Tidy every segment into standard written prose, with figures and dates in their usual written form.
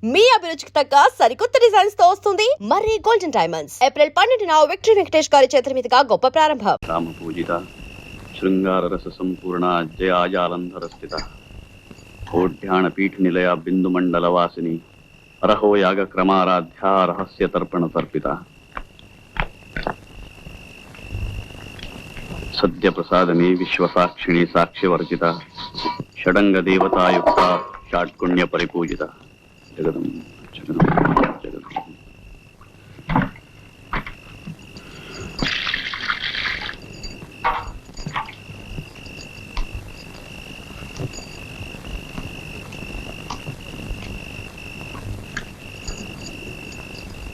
మీ అభిరుచికి తగ్గ సరికొత్త డిజైన్స్ తో వస్తుంది మర్రి గోల్డెన్ డైమండ్స్. ఏప్రిల్ 12న విక్టరీ వెంకటేష్ గారి చేతుల మీదుగా గొప్ప ప్రారంభం. రామ పూజిత శృంగార రస సంపూర్ణ జయాజాలంధర స్థిత కోఢ్యాణ పీఠ నిలయ బిందు మండల వాసిని అరహో యాగ క్రమారాధ్య రహస్య తర్పణ తర్పిత సద్య ప్రసాదమే విశ్వసాక్షిణి సాక్ష్యవర్జిత షడంగ దేవతాయుక్త షాట్కుణ్య పరిపూజిత జగదం జగదం జగదం.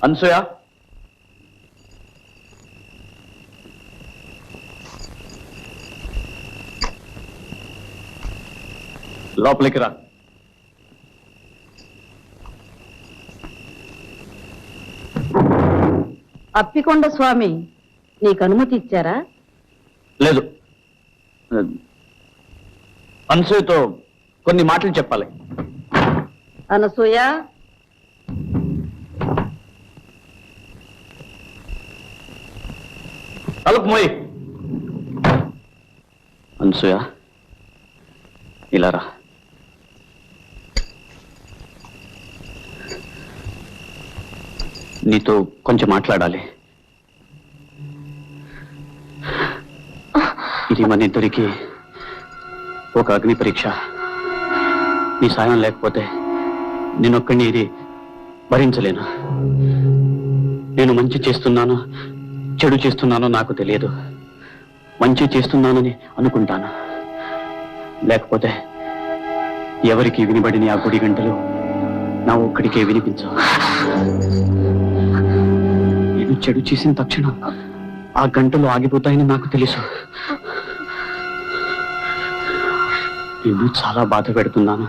అనసూయ, లోపలికి రా. అప్పికొండ స్వామి నీకు అనుమతి ఇచ్చారా? లేదు, అనసూయతో కొన్ని మాటలు చెప్పాలి. అనసూయ, తలుపు మోయి. అనసూయ, ఇలా రా. నీతో కొంచెం మాట్లాడాలి. ఇది మన ఇద్దరికి ఒక అగ్ని పరీక్ష. నీ సాయం లేకపోతే నేనొక్కడిని ఇది భరించలేను. నేను మంచి చేస్తున్నాను చెడు చేస్తున్నానో నాకు తెలియదు. మంచి చేస్తున్నానని అనుకుంటాను, లేకపోతే ఎవరికి వినబడిన ఆ గుడి గంటలు నా ఒక్కడికే వినిపించవు. నేను చెడు చేసిన తక్షణం ఆ గంటలు ఆగిపోతాయని నాకు తెలుసు. నేను చాలా బాధ పెడుతున్నాను.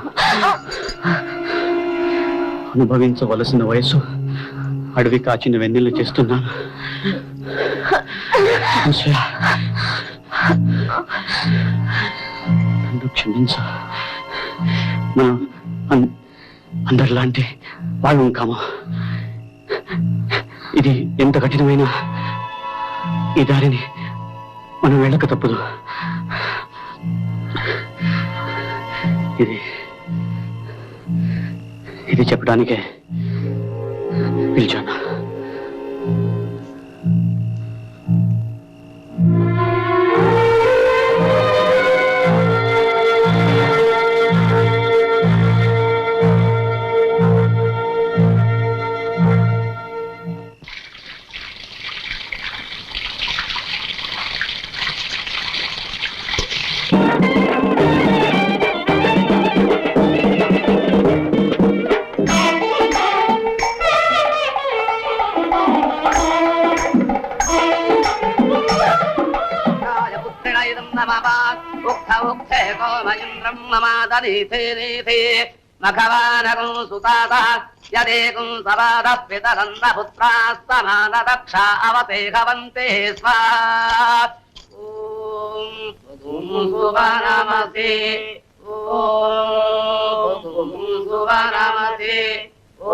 అనుభవించవలసిన వయసు అడవి కాచిన వెన్నెలు చేస్తున్నాను. నన్ను క్షమించు. మనం అందరిలాంటి వాళ్ళం కాము. ఇది ఎంత కఠినమైన ఈ దారిని మనం వెళ్ళక తప్పదు. ఇది చెప్పడానికే పిలిచాను. మఘవానకం సుతాత యదేకం సవాద పితరన్న పుత్రాస్తమాన దక్ష అవతేహవంతే స్వాహ. ఓం సువనమతే ఓం సువనమతే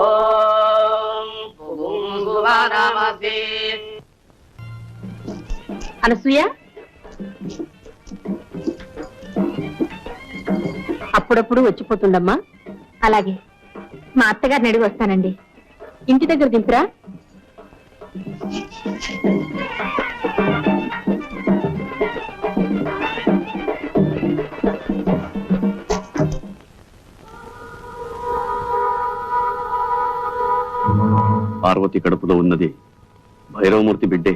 ఓం సువనమతే. అనసూయ, అప్పుడప్పుడు వచ్చిపోతుండమ్మా. అలాగే, మా అత్తగారిని అడిగి వస్తానండి. ఇంటి దగ్గర దింపురా. పార్వతి కడుపులో ఉన్నది భైరవమూర్తి బిడ్డే.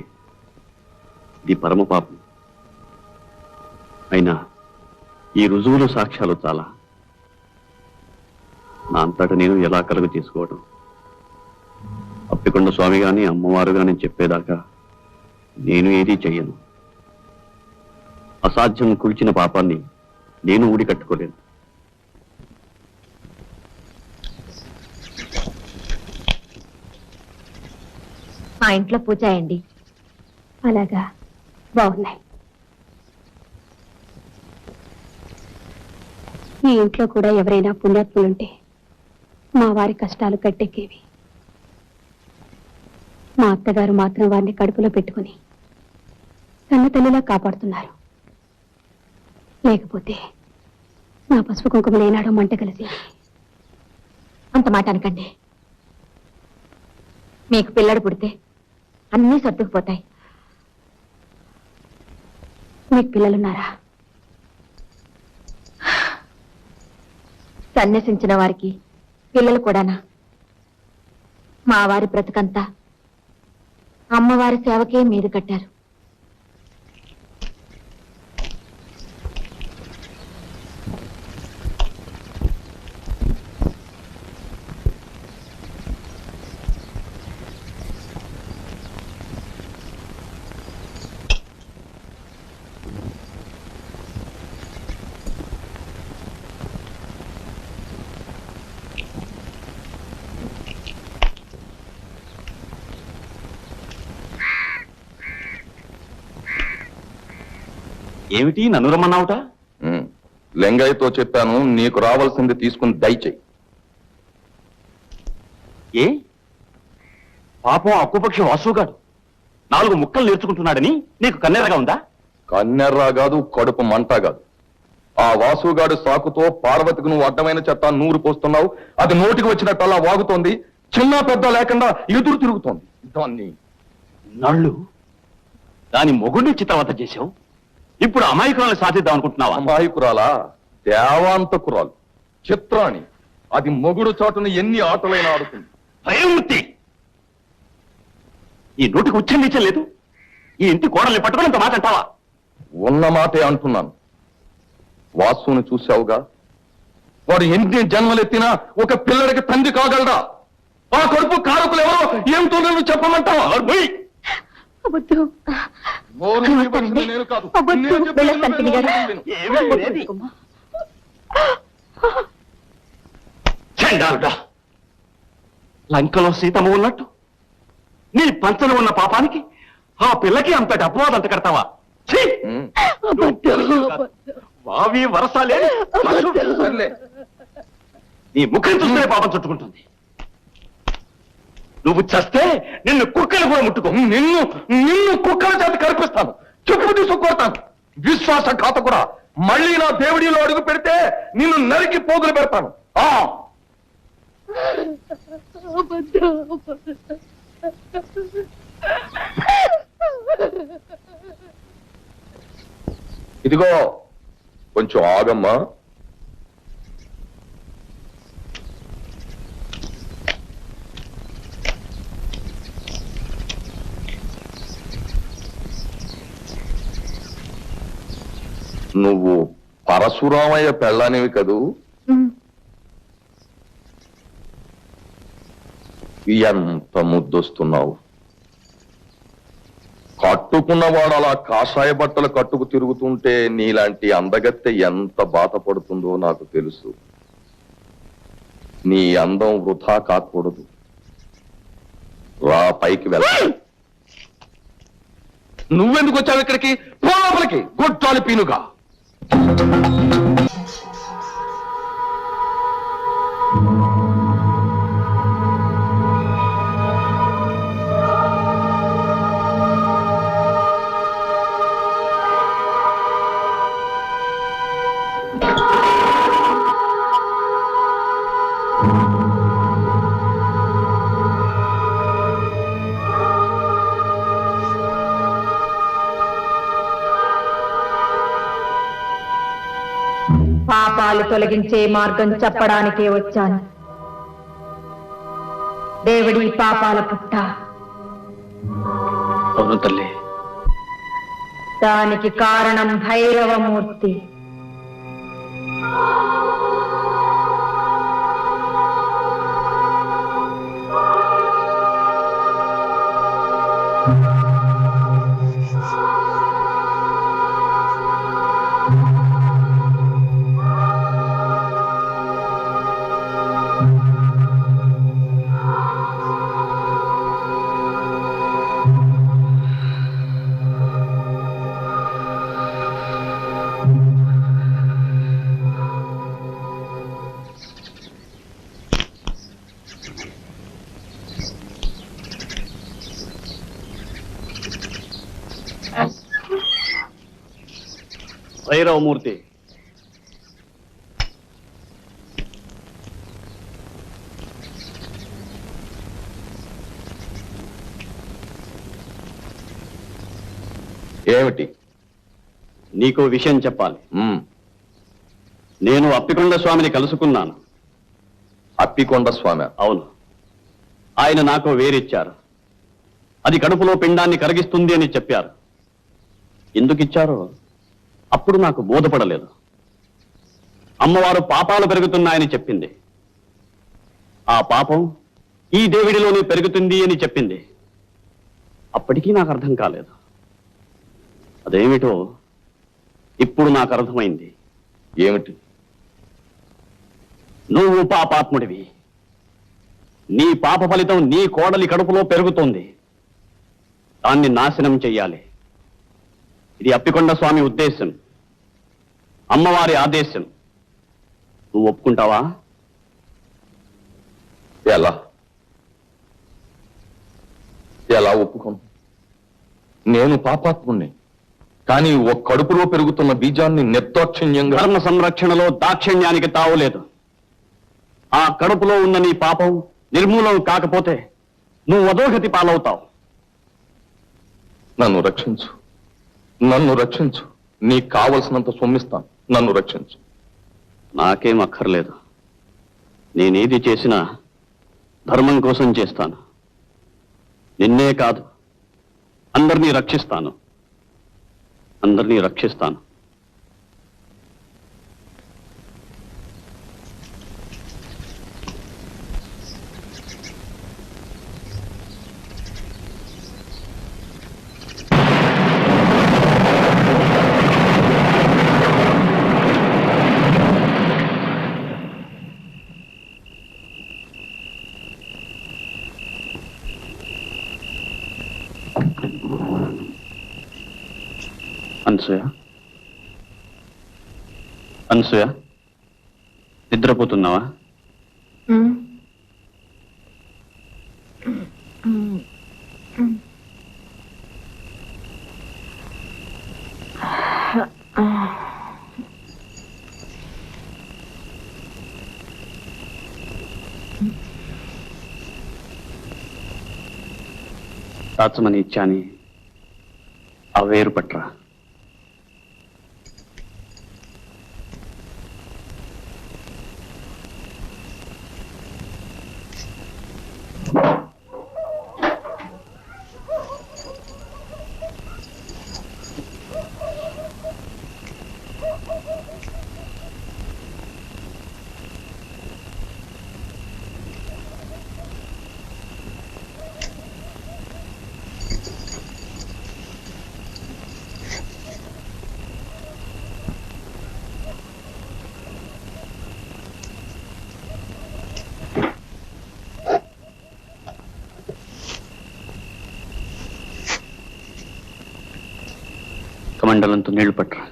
ఇది పరమ పాపం. అయినా ఈ రుజువులు సాక్ష్యాలు చాలా. నా అంతటా నేను ఎలా కలుగు చేసుకోవడం? అప్పికొండ స్వామి గాని అమ్మవారు గాని చెప్పేదాకా నేను ఏదీ చెయ్యను. అసాధ్యం కుల్చిన పాపాన్ని నేను ఊడి కట్టుకోలేను. మా ఇంట్లో పూజ అయ్యండి. అలాగా, బాగున్నాయి. ఈ ఇంట్లో కూడా ఎవరైనా పుణ్యాత్ములుంటే మా వారి కష్టాలు గట్టెక్కేవి. మా అత్తగారు మాత్రం వారిని కడుపులో పెట్టుకుని కన్న తల్లిలా కాపాడుతున్నారు. లేకపోతే నా పసుపు కుంకుమ లేనాడో మంట కలిసి. అంత మాట అనకండి. మీకు పిల్లడు పుడితే అన్నీ సర్దుకుపోతాయి. మీకు పిల్లలున్నారా? సన్యసించిన వారికి పిల్లలు కూడానా? మా వారి బ్రతుకంతా అమ్మవారి సేవకే మీద కట్టారు. ఏమిటి నన్ను రమ్మన్నావుట? లింగయ్యతో చెప్పాను, నీకు రావాల్సింది తీసుకుని దయచేయి. ఏ పాపం అక్కుపక్షి వాసుగాడు 4 ముక్కలు నేర్చుకుంటున్నాడని నీకు కన్నెరగా ఉందా? కన్నెర్రా కాదు, కడుపు మంట కాదు. ఆ వాసుగాడు సాకుతో పార్వతికి నువ్వు అడ్డమైన చెత్త నూరు పోస్తున్నావు. అది నోటికి వచ్చినట్టు అలా వాగుతోంది. చిన్న పెద్ద లేకుండా ఎదురు తిరుగుతోంది. దాన్ని నళ్ళు దాని మొగుడిని చిత్రవత చేశావు. ఇప్పుడు అమాయకురాలు సాధిద్దాం అనుకుంటున్నావా? అమాయకురాలా? దేవాంతకురాలు, చిత్రాణి. అది మొగుడు చాటున ఎన్ని ఆటలైనా ఆడుతుంది. భయమూర్తి, ఈ నోటికి ఉచ్చరించలేదు. ఈ ఇంటి కోడల్ని పట్టుకుని ఇంత మాట అంటావా? ఉన్న మాటే అంటున్నాను. వాసుని చూశావుగా, వాడు ఎన్ని జన్మలెత్తినా ఒక పిల్లడికి తండ్రి కాగలరా? ఆ కడుపు కారకులు ఎవరో ఏమిటో నువ్వు చెప్పమంటావా? నోరు మూయవలసింది నేను కాదు. నేను చెప్పేది విను. ఏమీ లేదు. చండాలుడా, లంకలో సీతమ్మ ఉన్నట్టు నీ పంచన ఉన్న పాపానికి ఆ పిల్లకి అంతటి అపవాదం అంత కడతావా? ఛీ! వావి వరసాలే సర్లే. నీ ముఖం చూస్తేనే పాపం చుట్టుకుంటుంది. నువ్వు చస్తే నిన్ను కుక్కలు కూడా ముట్టుకో. నిన్ను నిన్ను కుక్కల చేత కనిపిస్తాను, చెప్పు తీసుకొడతాను. విశ్వాసఘాతకుడా, మళ్ళీ నా దేవుడిలో అడుగు పెడితే నిన్ను నరికి పోగులు పెడతాను. ఇదిగో కొంచెం ఆగమ్మా. నువ్వు పరశురామయ్య పెళ్ళానివి కదూ? ఎంత ముద్దొస్తున్నావు. కట్టుకున్నవాడు అలా కాషాయ బట్టలు కట్టుకు తిరుగుతుంటే నీలాంటి అందగత్తె ఎంత బాధపడుతుందో నాకు తెలుసు. నీ అందం వృధా కాకూడదు. రా, పైకి వెళ్ళ. నువ్వెందుకు వచ్చావు ఇక్కడికి? పో లోపలికి, గొడ్డాలి పీనుగా. పాపాలు తొలగించే మార్గం చెప్పడానికే వచ్చాను. దేవుడి పాపాల పుట్ట. అవును తల్లి. దానికి కారణం భైరవమూర్తి. భైరవమూర్తి, ఏమిటి? నీకో విషయం చెప్పాలి. మ్మ్. నేను అప్పికొండ స్వామిని కలుసుకున్నాను. అప్పికొండ స్వామి? అవును. ఆయన నాకు వేరిచ్చారు. అది కడుపులో పిండాన్ని కరిగిస్తుంది అని చెప్పారు. ఎందుకు ఇచ్చారో అప్పుడు నాకు బోధపడలేదు. అమ్మవారు పాపాలు పెరుగుతున్నాయని చెప్పింది. ఆ పాపం ఈ దేవుడిలోనే పెరుగుతుంది అని చెప్పింది. అప్పటికీ నాకు అర్థం కాలేదు. అదేమిటో ఇప్పుడు నాకు అర్థమైంది. ఏమిటి? నువ్వు పాపాత్ముడివి. నీ పాప ఫలితం నీ కోడలి కడుపులో పెరుగుతోంది. దాన్ని నాశనం చెయ్యాలి. ఇది అప్పికొండ స్వామి ఉద్దేశం, అమ్మవారి ఆదేశం. నువ్వు ఒప్పుకుంటావా? ఎలా ఎలా ఒప్పుకోను? నేను పాపాత్ముణ్ణి, కానీ ఒక కడుపులో పెరుగుతున్న బీజాన్ని నిర్దాక్షిణ్యంగా... ధర్మ సంరక్షణలో దాక్షిణ్యానికి తావులేదు. ఆ కడుపులో ఉన్న నీ పాపం నిర్మూలం కాకపోతే నువ్వు అధోగతి పాలవుతావు. నన్ను రక్షించు, నన్ను రక్షించు. నీకు కావలసినంత సొమ్మిస్తాను, నన్ను రక్షించు. నాకేం అక్కర్లేదు. నేనేది చేసినా ధర్మం కోసం చేస్తాను. నిన్నే కాదు, అందరినీ రక్షిస్తాను. అందరినీ రక్షిస్తాను. అనసూయ, అనసూయ, నిద్రపోతున్నావా? దాచమని ఇచ్చాని ఆ వేరు పట్రా. కమండలంతో నీళ్లు పట్టరా.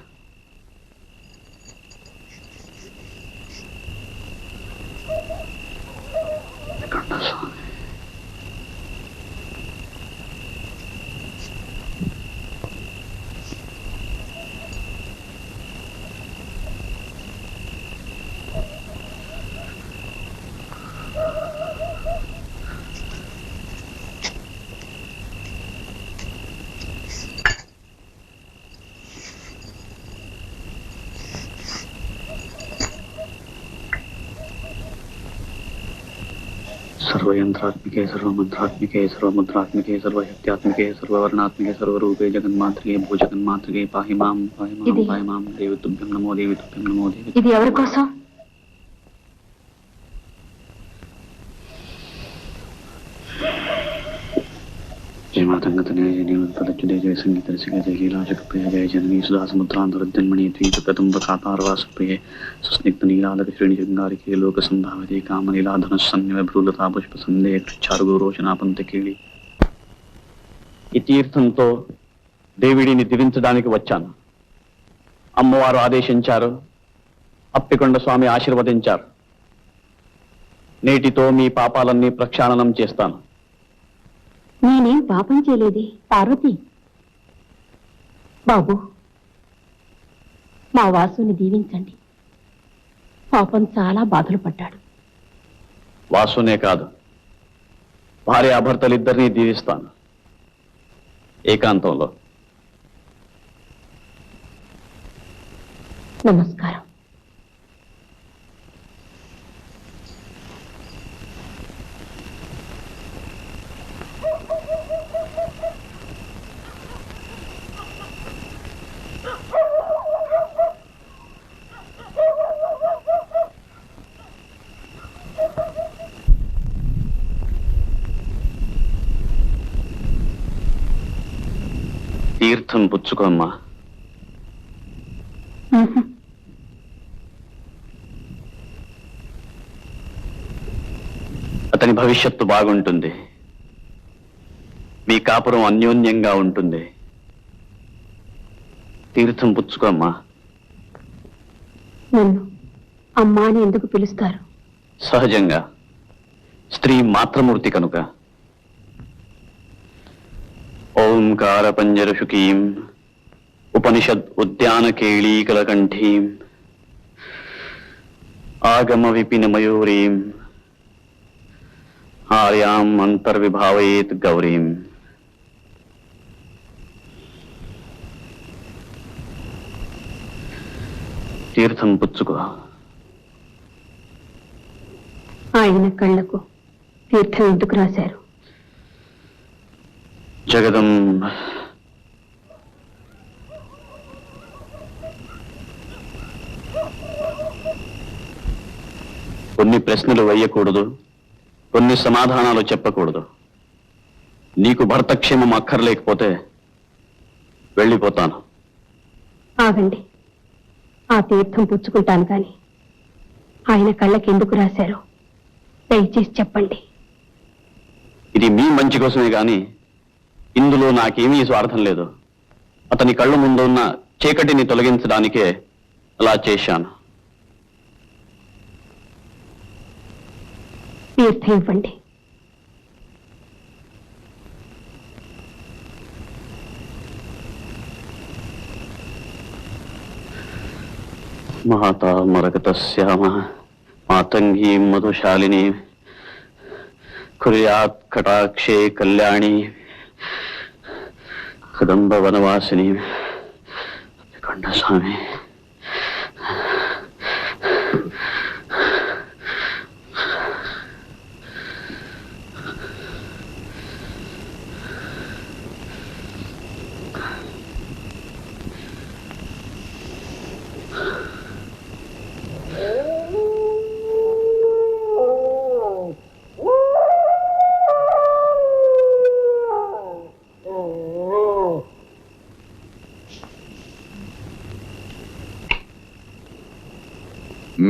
सर्वयंत्रात्मिके सर्वमंत्रात्मिके सर्वमुद्रात्मिके सर्वशक्त्यात्मिके सर्ववर्णात्मिके सर्वरूपे जगन्मात्रिके भूजगन्मात्रिके पाहि मां देवी तुभ्यं नमो देवी तुभ्यं नमो देवी. ఇది ఎవరి కోసం? जय मातंगतनय जय निवत्पदच्युते जय संगीत रसिके जय लीलाशकप्रिय जय जननी सुधा समुद्रान्तरजन्मणि द्वीपकदम्बखातारवासप्रिये सुस्निग्ध नीलालक श्रेणी शृंगारिके लोकसंधावते कामनीलाधनुस्सन्निव भ्रूलता पुष्पसन्धे क्षारुगोरोचनापंतकेళి. ఈ తీర్థంతో దేవిడిని దివించడానికి వచ్చాను. అమ్మవారు ఆదేశించారు, అప్పికొండ స్వామి ఆశీర్వదించారు. నేటితో మీ పాపాలన్నీ ప్రక్షాళనం చేస్తాను. నేనేం పాపం చేయలేదే పార్వతి. బాబు, మా వాసుని దీవించండి. పాపం చాలా బాధలు పడ్డాడు. వాసునే కాదు, భార్యాభర్తలిద్దరినీ దీవిస్తాను ఏకాంతంలో. నమస్కారం. తీర్థం పుచ్చుకోమ్మా. అతని భవిష్యత్తు బాగుంటుంది, మీ కాపురం అన్యోన్యంగా ఉంటుంది. తీర్థం పుచ్చుకోమ్మా. నన్ను అమ్మా అని ఎందుకు పిలుస్తారు? సహజంగా, స్త్రీ మాతృమూర్తి కనుక. ఓంకార పంజరశుకీం ఉపనిషద్ ఉద్యాన కేళీకలకంఠీం ఆగమ విపిన మయూరీం ఆర్యాం అంతర్విభావయేత్ గౌరీం. తీర్థం పుచ్చుకో. ఆయన కళ్ళకు తీర్థం ఎందుకు రాశారు? జగదం కొన్ని ప్రశ్నలు వేయకూడదు, కొన్ని సమాధానాలు చెప్పకూడదు. నీకు భర్త క్షేమం అక్కర్లేకపోతే వెళ్ళిపోతాను. ఆగండి, ఆ తీర్థం పుచ్చుకుంటాను కానీ ఆయన కళ్ళకి ఎందుకు రాశారు దయచేసి చెప్పండి. ఇది మీ మంచి కోసమే గాని ఇందులో నాకేమీ స్వార్థం లేదు. అతని కళ్ళ ముందు ఉన్న చీకటిని తొలగించడానికే అలా చేశాను. తీర్థం ఇవ్వండి. మాతా మరకతస్యామ మాతంగీ మధుశాలిని కుర్యాత్ కటాక్షే కళ్యాణి కదంబ వనవాసిని. కొండ స్వామి,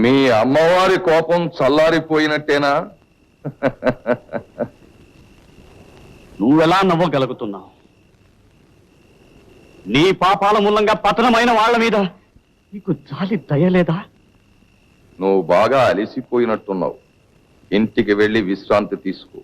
మీ అమ్మవారి కోపం చల్లారిపోయినట్టేనా? నువ్వెలా నవ్వగలుగుతున్నావు? నీ పాపాల మూలంగా పతనమైన వాళ్ళ మీద నీకు జాలి దయలేదా? నువ్వు బాగా అలిసిపోయినట్టున్నావు. ఇంటికి వెళ్ళి విశ్రాంతి తీసుకో.